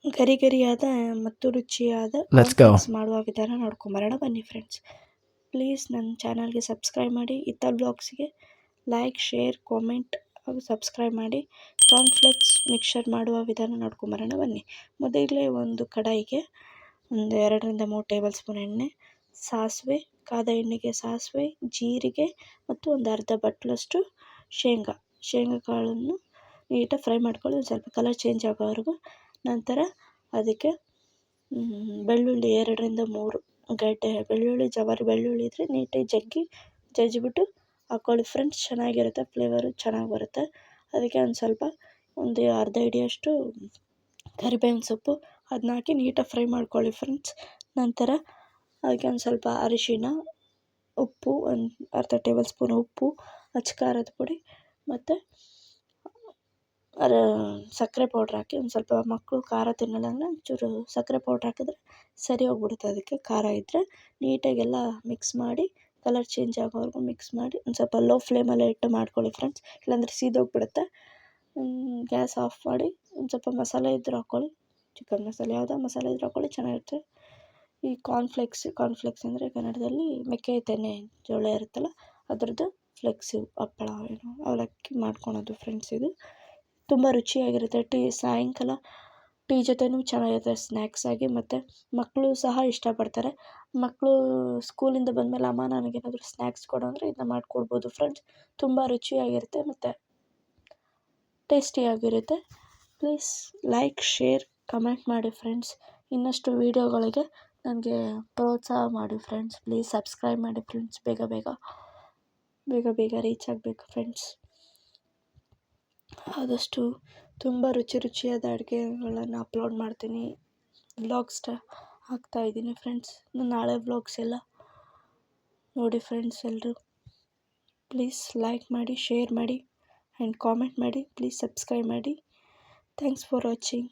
ಗರಿ ಗರಿಯಾದ ಮತ್ತು ರುಚಿಯಾದ Let's go. ಕಾನ್ಫ್ಲೆಕ್ಸ್ ಮಾಡುವ ವಿಧಾನ ನೋಡ್ಕೊಂಬರೋಣ ಬನ್ನಿ ಫ್ರೆಂಡ್ಸ್. ಪ್ಲೀಸ್ ನನ್ನ ಚಾನಲ್ಗೆ ಸಬ್ಸ್ಕ್ರೈಬ್ ಮಾಡಿ. ಇತ್ತ ಬ್ಲಾಗ್ಸ್ಗೆ ಲೈಕ್, ಶೇರ್, ಕಾಮೆಂಟ್ ಹಾಗೂ ಸಬ್ಸ್ಕ್ರೈಬ್ ಮಾಡಿ. ಕಾನ್ಫ್ಲೆಕ್ಸ್ ಮಿಕ್ಸರ್ ಮಾಡುವ ವಿಧಾನ ನೋಡ್ಕೊಂಬರೋಣ ಬನ್ನಿ. ಮೊದಲೇ ಒಂದು ಕಡಾಯಿಗೆ ಒಂದು 2-3 ಟೇಬಲ್ ಸ್ಪೂನ್ ಎಣ್ಣೆ, ಸಾಸಿವೆ, ಕಾದ ಎಣ್ಣೆಗೆ ಸಾಸಿವೆ, ಜೀರಿಗೆ ಮತ್ತು ಒಂದು ಅರ್ಧ ಬಟ್ಲಷ್ಟು ಶೇಂಗಾ ಕಾಳನ್ನು ನೀಟಾಗಿ ಫ್ರೈ ಮಾಡ್ಕೊಳ್ಳಿ. ಒಂದು ಸ್ವಲ್ಪ ಕಲರ್ ಚೇಂಜ್ ಆಗೋವರೆಗೂ. ನಂತರ ಅದಕ್ಕೆ ಬೆಳ್ಳುಳ್ಳಿ 2-3 ಗಡ್ಡೆ ಬೆಳ್ಳುಳ್ಳಿ, ಜವಾರಿ ಬೆಳ್ಳುಳ್ಳಿ ಇದ್ದರೆ ನೀಟಾಗಿ ಜಜ್ಜಿಬಿಟ್ಟು ಹಾಕ್ಕೊಳ್ಳಿ ಫ್ರೆಂಡ್ಸ್. ಚೆನ್ನಾಗಿರುತ್ತೆ, ಫ್ಲೇವರು ಚೆನ್ನಾಗಿ ಬರುತ್ತೆ. ಅದಕ್ಕೆ ಒಂದು ಅರ್ಧ ಹಿಡಿಯಷ್ಟು ಕರಿಬೇವಿನ ಸೊಪ್ಪು ಅದನ್ನ ಹಾಕಿ ನೀಟಾಗಿ ಫ್ರೈ ಮಾಡ್ಕೊಳ್ಳಿ ಫ್ರೆಂಡ್ಸ್. ನಂತರ ಅದಕ್ಕೆ ಒಂದು ಸ್ವಲ್ಪ ಅರಿಶಿಣ, ಉಪ್ಪು, ಒಂದು ಅರ್ಧ ಟೇಬಲ್ ಸ್ಪೂನ್ ಉಪ್ಪು, ಅಚ್ಚ ಖಾರದ ಪುಡಿ ಮತ್ತು ಸಕ್ಕರೆ ಪೌಡ್ರ್ ಹಾಕಿ. ಒಂದು ಸ್ವಲ್ಪ ಮಕ್ಕಳು ಖಾರ ತಿನ್ನಲ್ಲ ಅಂದರೆ ಒಂಚೂರು ಸಕ್ಕರೆ ಪೌಡ್ರ್ ಹಾಕಿದ್ರೆ ಸರಿ ಹೋಗ್ಬಿಡುತ್ತೆ. ಅದಕ್ಕೆ ಖಾರ ಇದ್ದರೆ ನೀಟಾಗೆಲ್ಲ ಮಿಕ್ಸ್ ಮಾಡಿ, ಕಲರ್ ಚೇಂಜ್ ಆಗೋವರೆಗೂ ಮಿಕ್ಸ್ ಮಾಡಿ ಒಂದು ಸ್ವಲ್ಪ ಲೋ ಫ್ಲೇಮಲ್ಲೇ ಇಟ್ಟು ಮಾಡ್ಕೊಳ್ಳಿ ಫ್ರೆಂಡ್ಸ್, ಇಲ್ಲಾಂದರೆ ಸೀದೋಗ್ಬಿಡುತ್ತೆ. ಗ್ಯಾಸ್ ಆಫ್ ಮಾಡಿ ಒಂದು ಸ್ವಲ್ಪ ಮಸಾಲೆ ಇದ್ದರೆ ಹಾಕ್ಕೊಳ್ಳಿ, ಚಿಕನ್ ಮಸಾಲೆ ಯಾವುದೋ ಮಸಾಲೆ ಇದ್ದರೆ ಹಾಕ್ಕೊಳ್ಳಿ, ಚೆನ್ನಾಗಿರುತ್ತೆ. ಈ ಕಾರ್ನ್ಫ್ಲೆಕ್ಸ್ ಅಂದರೆ ಕನ್ನಡದಲ್ಲಿ ಮೆಕ್ಕೆತೆನೆ ಜೋಳ ಇರುತ್ತಲ್ಲ ಅದರದ್ದು ಫ್ಲೆಕ್ಸು ಹಪ್ಪಳ ಅವಲಕ್ಕಿ ಮಾಡ್ಕೊಳೋದು ಫ್ರೆಂಡ್ಸ್. ಇದು ತುಂಬ ರುಚಿಯಾಗಿರುತ್ತೆ. ಸಾಯಂಕಾಲ ಟೀ ಜೊತೆನೂ ಚೆನ್ನಾಗಿರುತ್ತೆ ಸ್ನ್ಯಾಕ್ಸ್ ಆಗಿ. ಮತ್ತು ಮಕ್ಕಳು ಸಹ ಇಷ್ಟಪಡ್ತಾರೆ. ಮಕ್ಕಳು ಸ್ಕೂಲಿಂದ ಬಂದಮೇಲೆ ಅಮ್ಮ ನನಗೇನಾದರೂ ಸ್ನ್ಯಾಕ್ಸ್ ಕೊಡು ಅಂದರೆ ಇದನ್ನ ಮಾಡಿಕೊಡ್ಬೋದು ಫ್ರೆಂಡ್ಸ್. ತುಂಬ ರುಚಿಯಾಗಿರುತ್ತೆ ಮತ್ತು ಟೇಸ್ಟಿಯಾಗಿರುತ್ತೆ. ಪ್ಲೀಸ್ ಲೈಕ್, ಶೇರ್, ಕಮೆಂಟ್ ಮಾಡಿ ಫ್ರೆಂಡ್ಸ್. ಇನ್ನಷ್ಟು ವೀಡಿಯೋಗಳಿಗೆ ನನಗೆ ಪ್ರೋತ್ಸಾಹ ಮಾಡಿ ಫ್ರೆಂಡ್ಸ್. ಪ್ಲೀಸ್ ಸಬ್ಸ್ಕ್ರೈಬ್ ಮಾಡಿ ಫ್ರೆಂಡ್ಸ್. ಬೇಗ ರೀಚ್ ಆಗಬೇಕು ಫ್ರೆಂಡ್ಸ್. ಆದಷ್ಟು ತುಂಬ ರುಚಿಯಾದ ಅಡುಗೆಗಳನ್ನು ಅಪ್ಲೋಡ್ ಮಾಡ್ತೀನಿ, ವ್ಲಾಗ್ಸ್ ಹಾಕ್ತಾಯಿದ್ದೀನಿ ಫ್ರೆಂಡ್ಸ್. ನಾಳೆ ವ್ಲಾಗ್ಸ್ ಎಲ್ಲ ನೋಡಿ ಫ್ರೆಂಡ್ಸ್. ಎಲ್ಲರೂ ಪ್ಲೀಸ್ ಲೈಕ್ ಮಾಡಿ, ಶೇರ್ ಮಾಡಿ ಆ್ಯಂಡ್ ಕಾಮೆಂಟ್ ಮಾಡಿ. ಪ್ಲೀಸ್ ಸಬ್ಸ್ಕ್ರೈಬ್ ಮಾಡಿ. Thanks for watching.